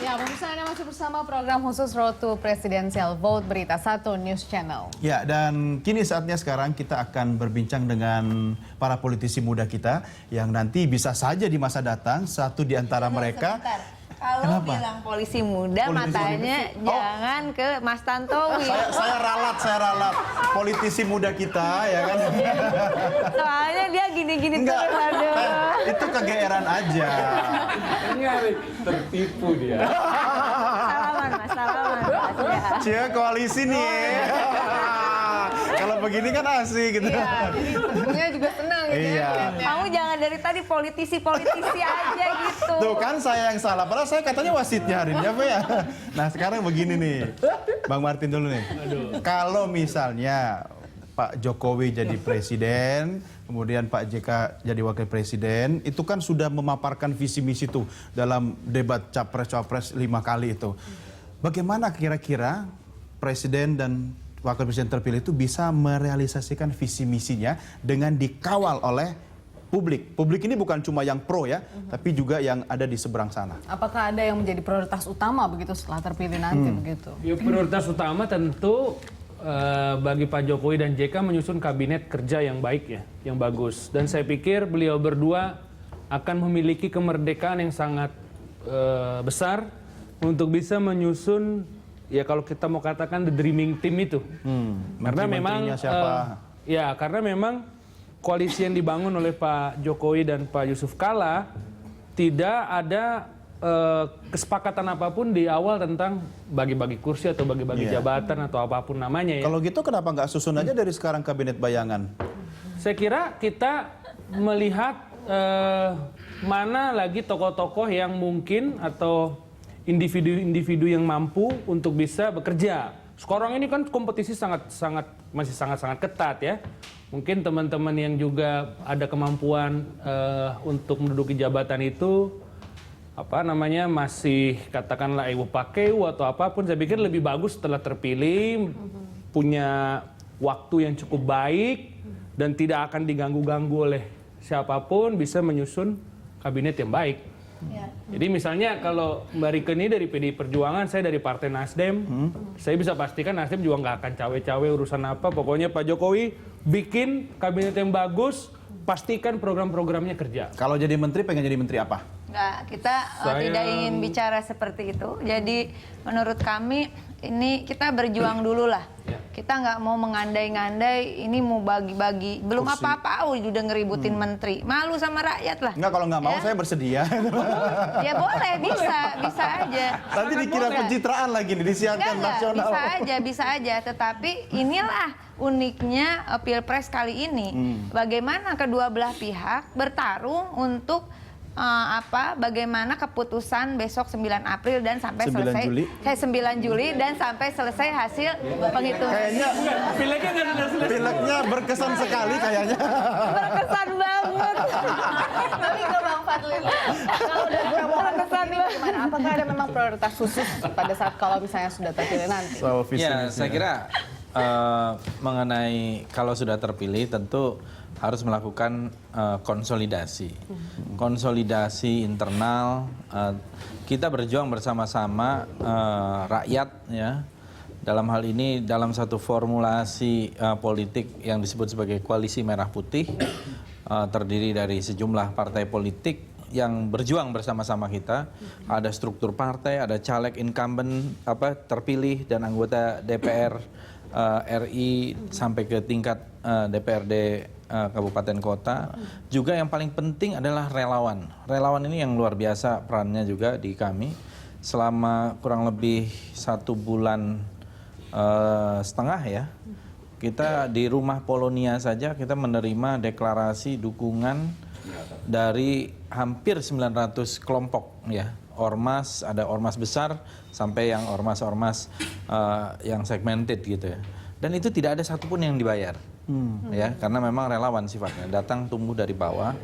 Ya, pemirsa, Anda masih bersama program khusus Road to Presidential Vote Berita 1 News Channel. Ya, dan kini saatnya sekarang kita akan berbincang dengan para politisi muda kita yang nanti bisa saja di masa datang satu di antara mereka. Kalau bilang polisi muda, matanya jangan ke Mas Tantowi. Saya ralat politisi muda kita, ya kan? Soalnya dia gini-gini terus. Aduh. Itu kegeeran aja. Ini tertipu dia. Salaman Mas, salaman Mas. Ya. Cia koalisi nih. Kalau begini kan asik gitu. Iya, jadi tentunya juga senang gitu Iya. ya. lihatnya. Kamu jangan dari tadi politisi-politisi aja gitu. Tuh kan saya yang salah, padahal saya katanya wasitnya hari ini apa ya. Nah sekarang begini nih, Bang Martin dulu nih. Kalau misalnya Pak Jokowi jadi presiden, kemudian Pak JK jadi wakil presiden, itu kan sudah memaparkan visi misi tuh dalam debat capres-capres 5 kali itu. Bagaimana kira-kira presiden dan wakil presiden terpilih itu bisa merealisasikan visi misinya dengan dikawal oleh publik. Publik ini bukan cuma yang pro ya, tapi juga yang ada di seberang sana. Apakah ada yang menjadi prioritas utama begitu setelah terpilih nanti begitu? Ya, prioritas utama tentu bagi Pak Jokowi dan JK menyusun kabinet kerja yang baik ya, yang bagus. Dan saya pikir beliau berdua akan memiliki kemerdekaan yang sangat besar untuk bisa menyusun, ya kalau kita mau katakan the dreaming team itu. Karena memang siapa? ya karena memang koalisi yang dibangun oleh Pak Jokowi dan Pak Yusuf Kalla tidak ada kesepakatan apapun di awal tentang bagi-bagi kursi atau bagi-bagi jabatan atau apapun namanya ya. Kalau gitu kenapa nggak susun aja dari sekarang kabinet bayangan? Saya kira kita melihat mana lagi tokoh-tokoh yang mungkin atau individu-individu yang mampu untuk bisa bekerja. Sekarang ini kan kompetisi masih sangat ketat ya. Mungkin teman-teman yang juga ada kemampuan untuk menduduki jabatan itu masih katakanlah ibu pakeu atau apapun. Saya pikir lebih bagus setelah terpilih punya waktu yang cukup baik dan tidak akan diganggu-ganggu oleh siapapun, bisa menyusun kabinet yang baik. Ya. Jadi misalnya kalau Mbak Rike ini dari PDI Perjuangan, saya dari Partai Nasdem, saya bisa pastikan Nasdem juga nggak akan cawe-cawe urusan apa. Pokoknya Pak Jokowi bikin kabinet yang bagus, pastikan program-programnya kerja. Kalau jadi menteri, pengen jadi menteri apa? Nggak, kita tidak ingin bicara seperti itu. Jadi menurut kami ini kita berjuang dulu lah. Kita nggak mau mengandai-ngandai ini mau bagi-bagi. Belum Kursi. apa-apa udah ngeributin menteri. Malu sama rakyat lah. Enggak, kalau nggak mau Ya. saya bersedia. Ya boleh, bisa aja. Nanti dikira Boleh. pencitraan lagi nih, disiarkan Enggak, nasional. bisa aja. Tetapi inilah uniknya Pilpres kali ini. Bagaimana kedua belah pihak bertarung untuk bagaimana keputusan besok 9 April dan sampai 9 selesai Juli. 9 Juli dan sampai selesai hasil penghitungan. Kayaknya Pileknya nggak sudah selesai. pileknya berkesan sekali kayaknya. Berkesan banget. Tapi ke Bang Fadlil, kalau dari pemohon terpilih gimana? Apakah ada memang prioritas khusus pada saat kalau misalnya sudah terpilih nanti? Soal visi Ya, misi. saya kira mengenai kalau sudah terpilih tentu harus melakukan konsolidasi. Konsolidasi internal, kita berjuang bersama-sama rakyat ya. Dalam hal ini dalam satu formulasi politik yang disebut sebagai koalisi merah putih, terdiri dari sejumlah partai politik yang berjuang bersama-sama kita. Ada struktur partai, ada caleg incumbent terpilih dan anggota DPR RI sampai ke tingkat DPRD kabupaten kota. Juga yang paling penting adalah relawan. Relawan ini yang luar biasa perannya juga di kami. Selama kurang lebih 1 bulan setengah ya, kita di rumah Polonia saja kita menerima deklarasi dukungan dari hampir 900 kelompok ya. Ormas, ada ormas besar sampai yang ormas-ormas yang segmented gitu ya. Dan itu tidak ada satupun yang dibayar. Ya, karena memang relawan sifatnya, datang tumbuh dari bawah.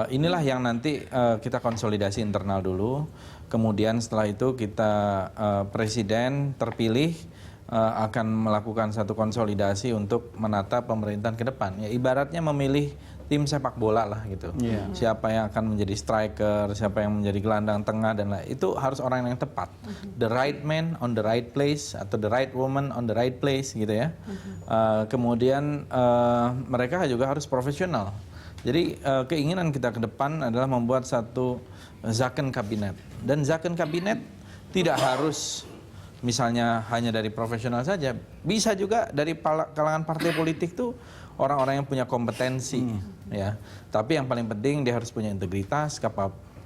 Inilah yang nanti kita konsolidasi internal dulu. Kemudian setelah itu kita presiden terpilih akan melakukan satu konsolidasi untuk menata pemerintahan ke depan. Ya, ibaratnya memilih tim sepak bola lah gitu. Siapa yang akan menjadi striker, siapa yang menjadi gelandang tengah dan lain. Itu harus orang yang tepat. The right man on the right place atau the right woman on the right place gitu ya. Kemudian mereka juga harus profesional. Jadi keinginan kita ke depan adalah membuat satu Zakon kabinet. Dan Zakon kabinet tidak harus misalnya hanya dari profesional saja, bisa juga dari kalangan partai politik tuh orang-orang yang punya kompetensi, ya. Tapi yang paling penting dia harus punya integritas,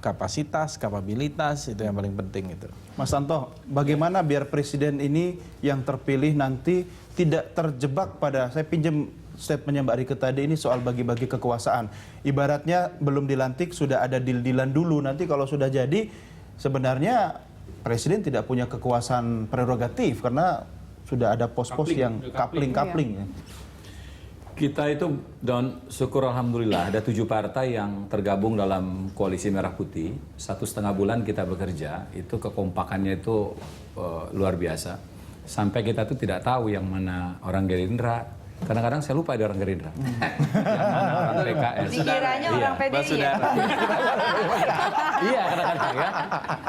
kapasitas, kapabilitas, itu yang paling penting itu. Mas Santo, bagaimana biar presiden ini yang terpilih nanti tidak terjebak pada, saya pinjam statementnya Mbak Rike tadi ini soal bagi-bagi kekuasaan. Ibaratnya belum dilantik sudah ada deal-dealan dulu, nanti kalau sudah jadi sebenarnya presiden tidak punya kekuasaan prerogatif karena sudah ada pos-pos yang kapling-kapling. Ya. Kita itu dan syukur alhamdulillah ada 7 partai yang tergabung dalam koalisi Merah Putih. 1,5 bulan kita bekerja, itu kekompakannya itu luar biasa. Sampai kita tuh tidak tahu yang mana orang Gerindra. Kadang-kadang saya lupa ada orang Gerindra. Yang mana orang PKS. Dikiranya orang PDI ya? Iya kadang-kadang ya.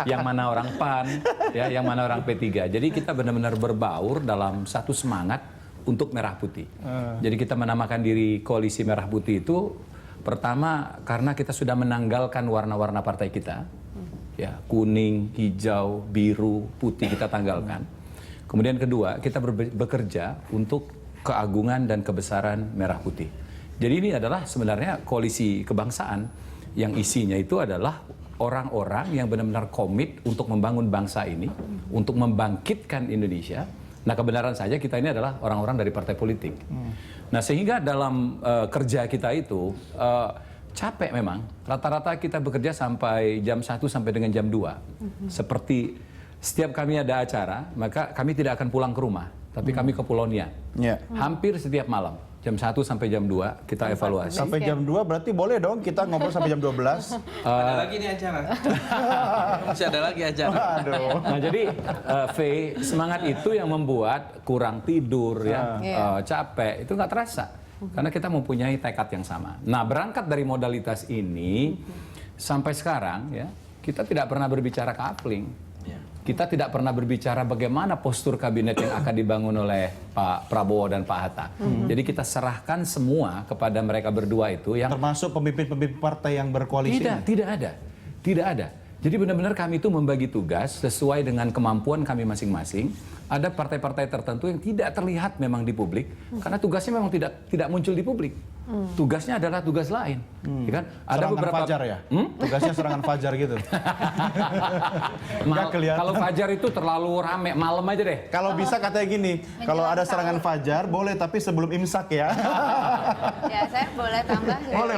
Yang mana orang PAN, ya, yang mana orang P3. Jadi kita benar-benar berbaur dalam satu semangat untuk Merah Putih. Jadi kita menamakan diri Koalisi Merah Putih itu pertama karena kita sudah menanggalkan warna-warna partai kita. Ya, kuning, hijau, biru, putih kita tanggalkan. Kemudian kedua, kita bekerja untuk keagungan dan kebesaran Merah Putih. Jadi ini adalah sebenarnya koalisi kebangsaan yang isinya itu adalah orang-orang yang benar-benar komit untuk membangun bangsa ini, untuk membangkitkan Indonesia. Nah kebenaran saja kita ini adalah orang-orang dari partai politik. Nah sehingga dalam kerja kita itu capek memang. Rata-rata kita bekerja sampai jam 1 sampai dengan jam 2. Seperti setiap kami ada acara, maka kami tidak akan pulang ke rumah. Tapi kami ke Pulau Nian. Hampir setiap malam. Jam 1 sampai jam 2 kita evaluasi. Sampai jam 2 berarti boleh dong kita ngobrol sampai jam 12. Ada lagi nih acara. Masih ada lagi acara. Aduh. Nah jadi V, semangat itu yang membuat kurang tidur, ya, capek, itu nggak terasa. Karena kita mempunyai tekad yang sama. Nah berangkat dari modalitas ini, sampai sekarang ya kita tidak pernah berbicara coupling. Kita tidak pernah berbicara bagaimana postur kabinet yang akan dibangun oleh Pak Prabowo dan Pak Hatta. Jadi kita serahkan semua kepada mereka berdua itu yang Termasuk pemimpin-pemimpin partai yang berkoalisi. tidak ada. Jadi benar-benar kami itu membagi tugas sesuai dengan kemampuan kami masing-masing. Ada partai-partai tertentu yang tidak terlihat memang di publik karena tugasnya memang tidak muncul di publik. Tugasnya adalah tugas lain, ya kan? Ada Serangan beberapa fajar ya? Tugasnya serangan fajar gitu. Nggak kelihatan. Kalau fajar itu terlalu rame, malam aja deh. Kalau bisa katanya gini, kalau ada serangan fajar boleh tapi sebelum imsak ya. Ya, saya boleh tambah. Boleh.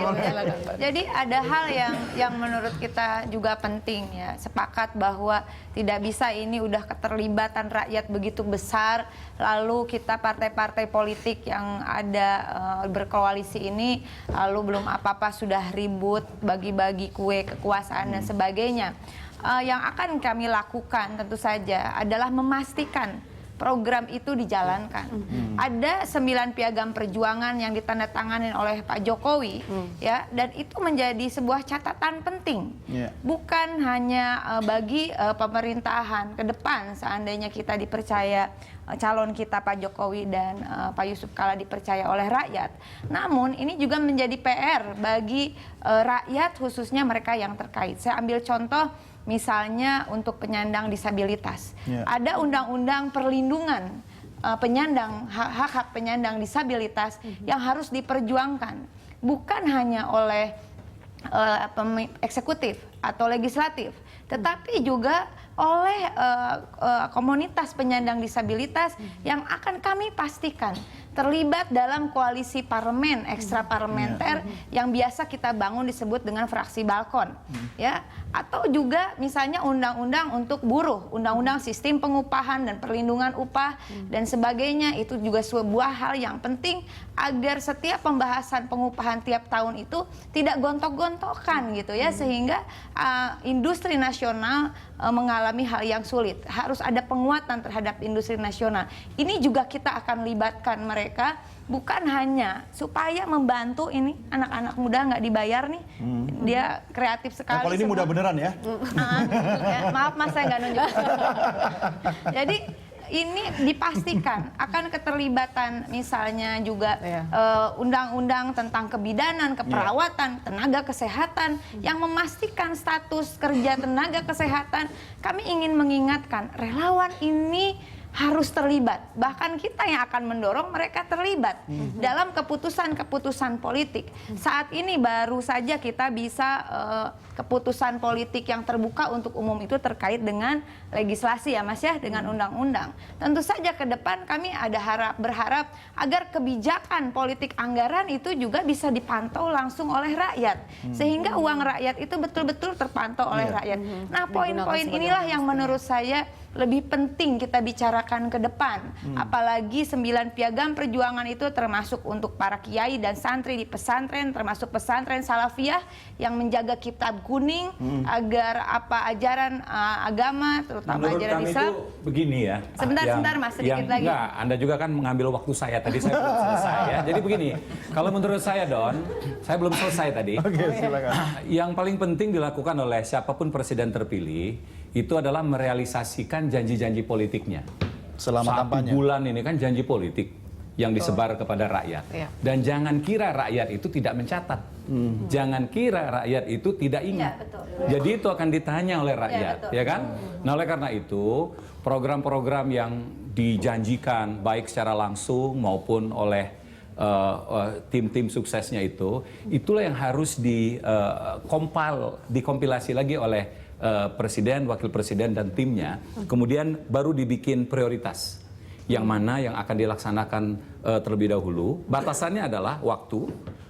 Jadi ada hal yang menurut kita juga penting ya. Sepakat bahwa tidak bisa ini udah keterlibatan rakyat begitu besar, lalu kita partai-partai politik yang ada berkoalisi ini, lalu belum apa-apa sudah ribut, bagi-bagi kue kekuasaan dan sebagainya. Yang akan kami lakukan tentu saja adalah memastikan program itu dijalankan. Ada 9 piagam perjuangan yang ditandatangani oleh Pak Jokowi, ya, dan itu menjadi sebuah catatan penting. Bukan hanya bagi pemerintahan ke depan seandainya kita dipercaya calon kita Pak Jokowi dan Pak Yusuf Kala dipercaya oleh rakyat. Namun ini juga menjadi PR bagi rakyat khususnya mereka yang terkait. Saya ambil contoh misalnya untuk penyandang disabilitas. Ada undang-undang perlindungan penyandang hak-hak penyandang disabilitas yang harus diperjuangkan bukan hanya oleh eksekutif atau legislatif, tetapi juga oleh komunitas penyandang disabilitas yang akan kami pastikan terlibat dalam koalisi parlemen ekstra parlementer yang biasa kita bangun disebut dengan fraksi balkon, ya, atau juga misalnya undang-undang untuk buruh, undang-undang sistem pengupahan dan perlindungan upah dan sebagainya. Itu juga sebuah hal yang penting agar setiap pembahasan pengupahan tiap tahun itu tidak gontok-gontokan gitu ya, sehingga industri nasional mengalami hal yang sulit. Harus ada penguatan terhadap industri nasional. Ini juga kita akan libatkan mereka mereka bukan hanya supaya membantu ini anak-anak muda nggak dibayar nih, dia kreatif sekali. Kalau ini semua. mudah beneran ya. Ya, maaf Mas, saya nggak nunjuk. Jadi ini dipastikan akan keterlibatan misalnya juga undang-undang tentang kebidanan, keperawatan, tenaga kesehatan yang memastikan status kerja tenaga kesehatan. Kami ingin mengingatkan relawan ini harus terlibat. Bahkan kita yang akan mendorong mereka terlibat dalam keputusan-keputusan politik. Saat ini baru saja kita bisa keputusan politik yang terbuka untuk umum itu terkait dengan legislasi ya Mas ya, dengan undang-undang. Tentu saja ke depan kami ada berharap agar kebijakan politik anggaran itu juga bisa dipantau langsung oleh rakyat. Sehingga uang rakyat itu betul-betul terpantau oleh rakyat. Nah, poin-poin inilah yang menurut saya lebih penting kita bicarakan ke depan. Apalagi 9 piagam perjuangan itu termasuk untuk para kiai dan santri di pesantren, termasuk pesantren salafiyah yang menjaga kitab kuning agar ajaran agama, terutama Menurut ajaran kami Islam. itu begini ya. Sebentar Mas, sedikit lagi. Enggak, Anda juga kan mengambil waktu saya tadi, saya belum selesai ya. Jadi begini, kalau menurut saya Don, saya belum selesai tadi. Oke, silakan. Yang paling penting dilakukan oleh siapapun presiden terpilih itu adalah merealisasikan janji-janji politiknya. Selama 1 kampanye. bulan ini kan janji politik yang disebar kepada rakyat. Iya. Dan jangan kira rakyat itu tidak mencatat. Jangan kira rakyat itu tidak ingat. Iya, betul. Jadi itu akan ditanya oleh rakyat, betul. ya kan? Nah, oleh karena itu, program-program yang dijanjikan baik secara langsung maupun oleh tim-tim suksesnya itu, itulah yang harus dikompilasi lagi oleh presiden, wakil presiden dan timnya, kemudian baru dibikin prioritas. Yang mana yang akan dilaksanakan terlebih dahulu. Batasannya adalah waktu.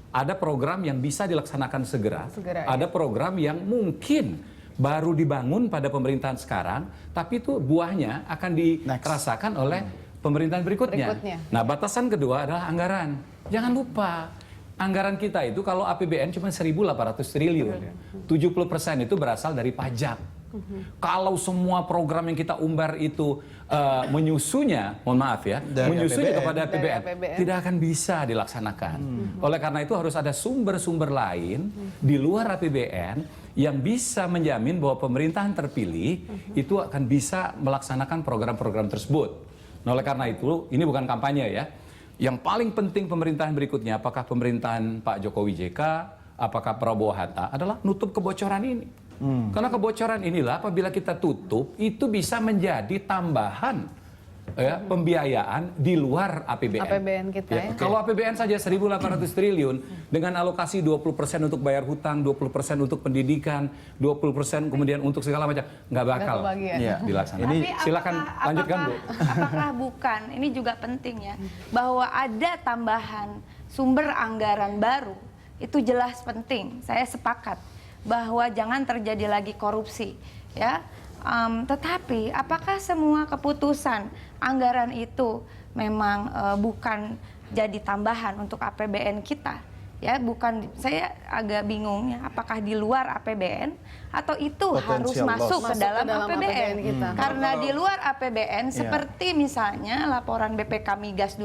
Ada program yang bisa dilaksanakan segera. Ada program yang mungkin baru dibangun pada pemerintahan sekarang, tapi itu buahnya akan dirasakan oleh pemerintahan berikutnya. Nah, batasan kedua adalah anggaran. Jangan lupa, anggaran kita itu kalau APBN cuma 1.800 triliun. 70% itu berasal dari pajak. Kalau semua program yang kita umbar itu menyusunya, mohon maaf ya, menyusunya kepada APBN, tidak akan bisa dilaksanakan. Oleh karena itu harus ada sumber-sumber lain di luar APBN yang bisa menjamin bahwa pemerintahan terpilih itu akan bisa melaksanakan program-program tersebut. Nah, oleh karena itu, ini bukan kampanye ya. Yang paling penting pemerintahan berikutnya, apakah pemerintahan Pak Jokowi JK, apakah Prabowo Hatta, adalah nutup kebocoran ini. Karena kebocoran inilah apabila kita tutup, itu bisa menjadi tambahan pembiayaan di luar APBN. APBN kita ya. Kalau APBN saja 1.800 triliun, dengan alokasi 20% untuk bayar hutang, 20% untuk pendidikan, 20% kemudian untuk segala macam, nggak bakal dilaksanakan. Tapi Silakan lanjutkan Bu. Apakah bukan, ini juga penting ya, bahwa ada tambahan sumber anggaran baru, itu jelas penting. Saya sepakat bahwa jangan terjadi lagi korupsi, ya. Tetapi apakah semua keputusan anggaran itu memang bukan jadi tambahan untuk APBN kita? Ya, bukan, saya agak bingung ya, apakah di luar APBN atau itu harus masuk ke dalam APBN kita. Karena di luar APBN seperti misalnya laporan BPK Migas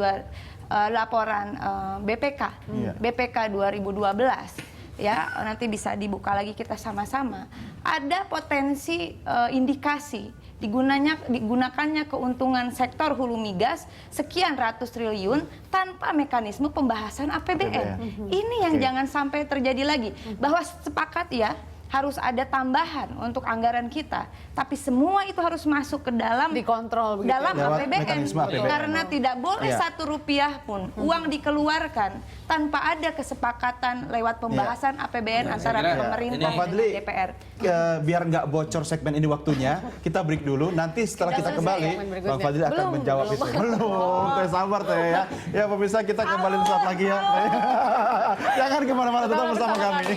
laporan BPK 2012 ya, nanti bisa dibuka lagi kita sama-sama. Ada potensi indikasi digunakannya keuntungan sektor hulu migas sekian ratus triliun tanpa mekanisme pembahasan APBN. Ini yang jangan sampai terjadi lagi. Bahwa sepakat ya, harus ada tambahan untuk anggaran kita, tapi semua itu harus masuk ke dalam dikontrol dalam APBN. Karena tidak boleh Rp1 pun uang dikeluarkan tanpa ada kesepakatan lewat pembahasan APBN antara pemerintah dan DPR. Biar nggak bocor segmen ini waktunya, kita break dulu. Nanti setelah kita kembali, Bang Fadli akan menjawab itu. Belum, sabar ya. Ya pemirsa, kita kembali saat lagi ya. Jangan kemana-mana, tetap bersama kami.